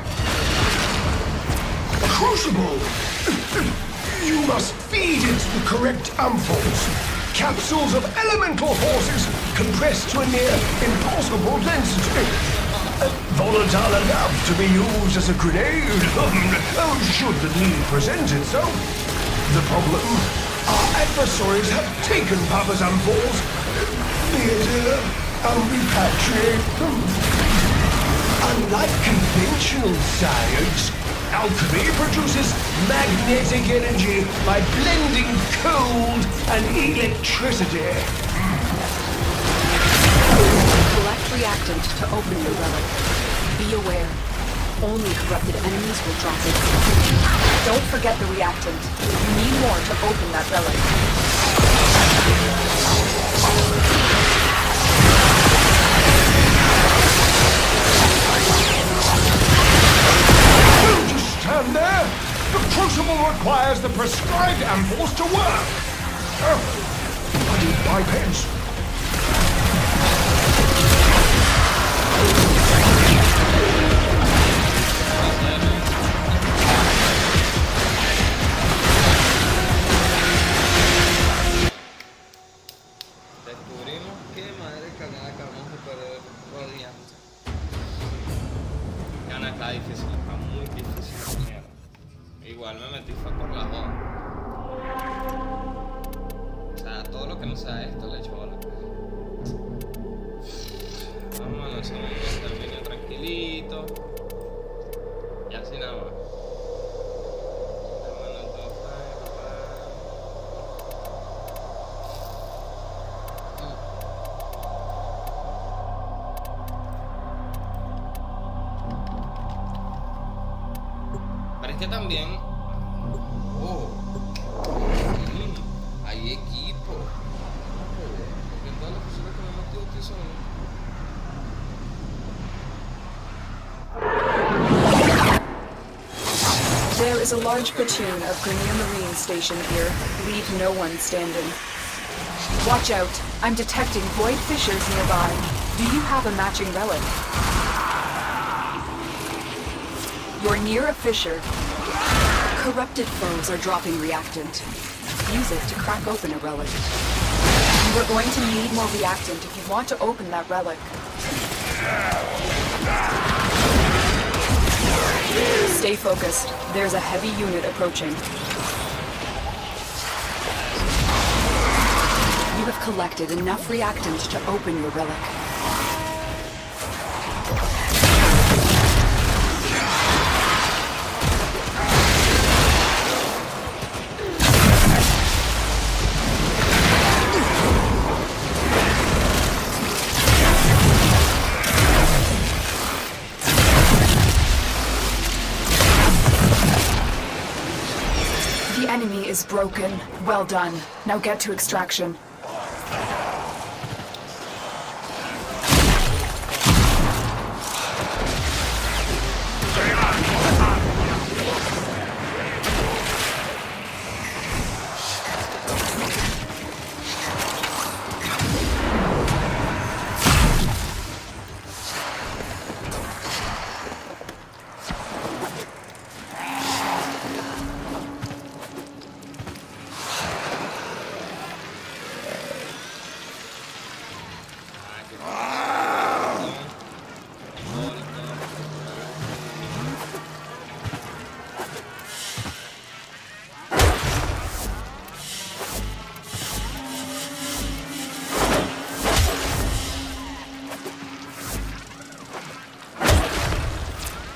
Crucible! You must feed it the correct ampoules. capsules of elemental forces compressed to a near impossible density. Volatile enough to be used as a grenade, should the need present itself. The problem, our adversaries have taken Papa's ampoules, and repatriate them. Unlike conventional science, alchemy produces magnetic energy by blending cold and electricity. Collect reactant to open the relic. Be aware. Only corrupted enemies will drop it. Don't forget the reactant. You need more to open that relic. Don't just stand there! The crucible requires the prescribed ampoules to work! I need pipes. Descubrimos que madre cagada acabamos de perder radiante. Gana, está difícil, está muy difícil. Mierda. Igual me metí fue por la joda. O sea, todo lo que no sea esto le echo bola. Vamos a lanzar un exterminio tranquilito. Y así nada más. Pero es que también... hay equipo. Porque todas las personas que me han metido aquí son... There is a large platoon of Grenier Marines stationed here. Leave no one standing. Watch out. I'm detecting void fissures nearby. Do you have a matching relic? You're near a fissure. Corrupted foes are dropping reactant. Use it to crack open a relic. You are going to need more reactant if you want to open that relic. Stay focused. There's a heavy unit approaching. You have collected enough reactant to open your relic. The enemy is broken. Well done. Now get to extraction.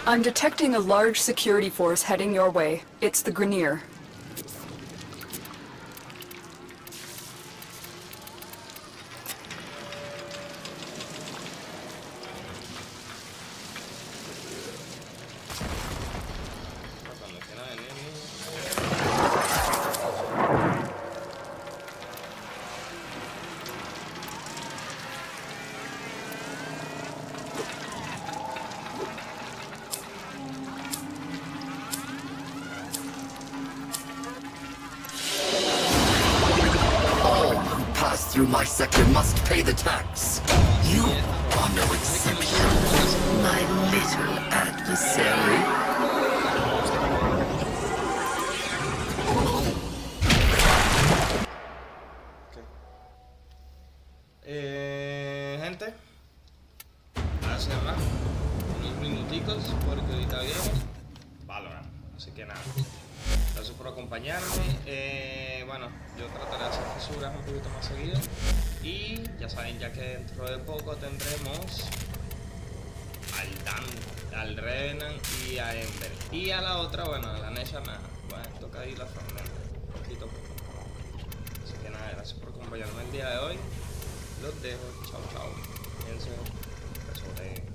I'm detecting a large security force heading your way. It's the Grenier. Through my sector must pay the tax. You are no exception, my little adversary. que nada, gracias por acompañarme. Bueno, yo trataré de hacer fisuras un poquito más seguido. Y ya saben, ya que dentro de poco tendremos al Revenant y a Ember. Y a la otra, bueno, a la Nesha nada. Bueno, toca ir a Fragmento, poquito a poco. Así que nada, gracias por acompañarme el día de hoy. Los dejo, chao, chao. Fíjense, besote.